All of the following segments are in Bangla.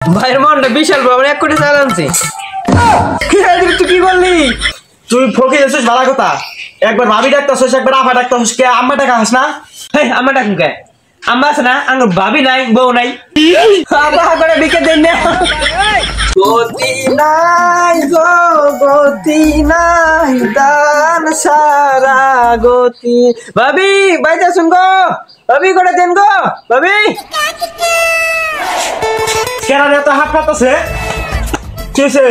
ভাইয়ের মনটা বিশাল বড়, 1 কোটি চাল আনছি। তুই কি বললি? তুই ফকির এসেছিস ভালো কথা। একবার ভাবি ডাকতেছিস, একবার আফা ডাকতেছিস, কে আম্মা ডাকা হাস না? আম্মা ডাকুন কে? আম্মা আছে না, আঙ্গ ভাবি নাই, বউ নাই। আব্বা করে বিকে দেন না। গতি নাই গো, গতি নাই, দান সারা গতি। ভাবি বাইতে শুন গো, ভাবি করে দেন গো, ভাবি। কেন এত হাত পাতাছে? কি হয়েছে?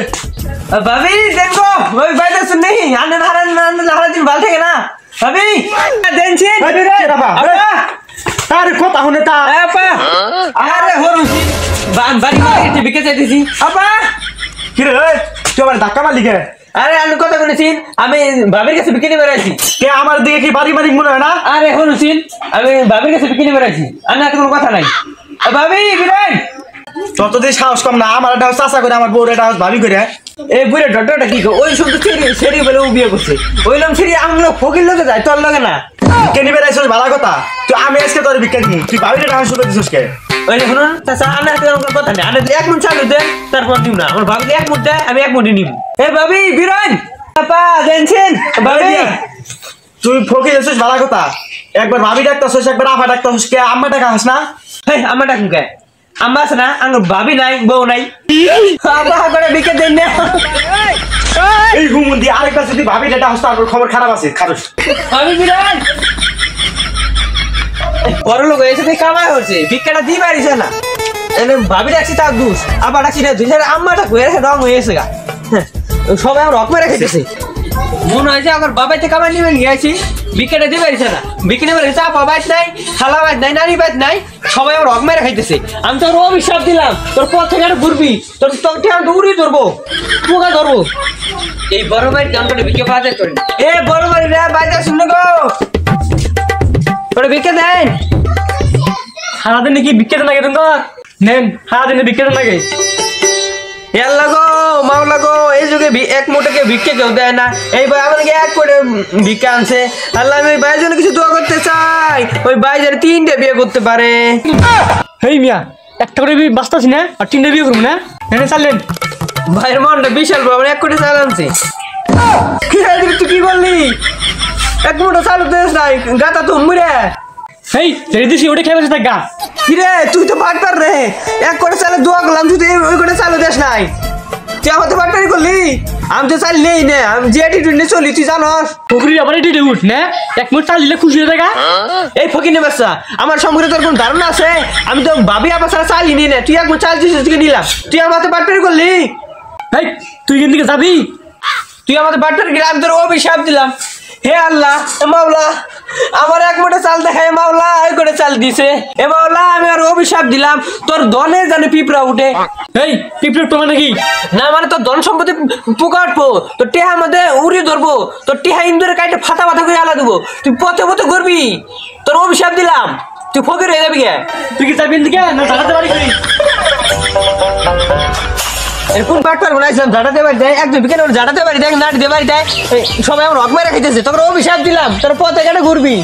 ভাবি দেন গো, ভাবি বাইতে শুন নেই। আন্না হারা দিন ভালো থাকে না। ভাবি দেনছি। আরে কথা শুনে তা। আপা আরে হরুছি বাড়ি মার্কেটে বিকে যাইতেছি। আপা কি রে, তুই আবার ধাক্কা মারলি কে? আরে আমি কথা বলেছিন, আমি ভাবির কাছে বিকে নিয়ে বেড়াইছি। কে আমার দিকে কি বাড়ি মালিক মনে হয় না? আরে হরুছিন, আমি ভাবির কাছে বিকে নিয়ে বেড়াইছি। আর না কোনো কথা নাই। ভাবি বিরাই ততদিন সাহস কম না, আমার একটা চাষা করে, আমার বউর একটা ভাবি করে। এই বুড়ে ডক্টরটা কি ওই শুধু সেরি বলে ও বিয়ে করছে। ওইলাম সেরি আমলো ফকির লোকে যায়, তোর লগে না। কেনি বেড়াইছিস ভালো কথা। তুই আমি আজকে তোর বিজ্ঞান দিই, তুই ভাবিটা টাকা শুরু দিছিস কে? ওই শুনুন চাচা, আমি একটা কথা নেই, আমি 1 মিনিট চালু দেন, তারপর দিব না। আমার ভাবি 1 মিনিট দেয়, আমি 1 মিনিট নিব। এ ভাবি বিরাই আপা দেনছেন। ভাবি তুই ফকির এসেছিস ভালো কথা। একবার ভাবি ডাকতেছিস, একবার আফা ডাকতেছিস, কে আম্মা ডাকা হাস না? আম্মা ডাকুন কে? আম্মা আছে না, আঙ্গ ভাবি নাই, বউ নাই। আব্বা করে বিকে দেন না। এই হুমুন্দি আরেকবার যদি ভাবি ডাটা হাস, তারপর খবর খারাপ আছে খারুস। আমি বিরাট বড় লোক হয়েছে, কামাই হচ্ছে, ভিক্ষাটা দিয়ে পারিছে না। ভাবি ডাকছি তার দুষ, আবার ডাকছি না দুষ। আম্মা ডাকু রং হয়েছে গা। সবাই আমার রকমে রেখেছে। মনে হয়েছে আমার বাবাইতে কামাই নিবে নিয়ে আসি, ভিক্ষাটা দিয়ে পারিছে না। ভিক্ষা নিবে চাপা বাইত নাই, খালা বাইত নাই, নানি বাইত নাই, সবাই আমার রকমে রেখাইতেছে। আমি তোর অভিশাপ দিলাম, তোর পথ থেকে ঘুরবি, তোর দৌড়ি ধরবো, পোকা ধরবো। এই বড় ভাইয়ের গানটা ভিক্ষা বাজার করেন। এ বড় ভাই রে বাইরে শুনে গো, ওরে ভিক্ষা দেন। সারাদিন কি বিখ্যাত লাগে তোমার? নেন সারাদিনে বিখ্যাত লাগে। আল্লাহ গো মাওলা গো, এই যুগে এক মুঠোকে ভিক্ষা কেউ দেয় না। এই ভাই আমাকে 1 কোটি ভিক্ষা আনছে। আল্লাহ আমি ওই ভাইয়ের জন্য কিছু দোয়া করতে চাই, ওই ভাই যেন 3টে বিয়ে করতে পারে। হেই মিয়া, একটা করে বাঁচতাছি না, আর 3টে বিয়ে করবো না? এনে চাললেন। ভাইয়ের মনটা বিশাল বড়, 1 কোটি চাল আনছে। তুই কি বললি? 1 মুঠো চাল দেশ নাই, গাতা তো মুড়ে। হেই ছেড়ে দিছি, ওটা খেয়ে বসে থাক গা। কিরে তুই তো পাটপার রে, 1 কোটি চালে দোয়া করলাম, তুই তো ওই কোটি চালও দেশ নাই। তুই আমার তো পাটপারি করলি। আমি তো চাল নেই না, আমি যে অ্যাটিটিউড নিয়ে চলি তুই জানস। ফকরি আবার এটি উঠ না, 1 মিনিট চাল দিলে খুশি হয়ে থাকা। এই ফকিনে বাচ্চা, আমার সম্পর্কে তোর কোন ধারণা আছে? আমি তো ভাবি আবার ছাড়া চালই নি না, তুই 1 মিনিট চাল দিছিস, তুই নিলাম। তুই আমার তো পাটপারি করলি। হেই তুই এখান থেকে যাবি? তুই আমাদের পাটপারি গেলে আমি তোর অভিশাপ দিলাম। হে আল্লাহ, মাওলা আমার 1 মুঠো চাল দেখায়, মাওলা এই করে চাল দিছে। এ মাওলা আমি আর অভিশাপ দিলাম, তোর ধনে জানে পিঁপড়া উঠে। এই পিঁপড়ে তোমার নাকি? না মানে তোর ধন সম্পত্তি পোকা উঠবো, তোর টেহা মধ্যে উড়িয়ে ধরবো, তোর টেহা ইন্দুরে কাইটে ফাটা ফাটা করে আলা দেবো। তুই পথে পথে ঘুরবি, তোর অভিশাপ দিলাম, তুই ফকির হয়ে যাবি গে। তুই কি যাবি দিকে না জানাতে পারি? কোন পাটপার বানাইছিলাম, জাটাতে বাড়ি দেয়, একজন বিকেলে জাটাতে বাড়ি দেয়, নাট দিয়ে বাড়ি দেয়, সবাই আমার হক মেরে খাইতেছে। তোর অভিশাপ দিলাম, তোর পথে ঘুরবি।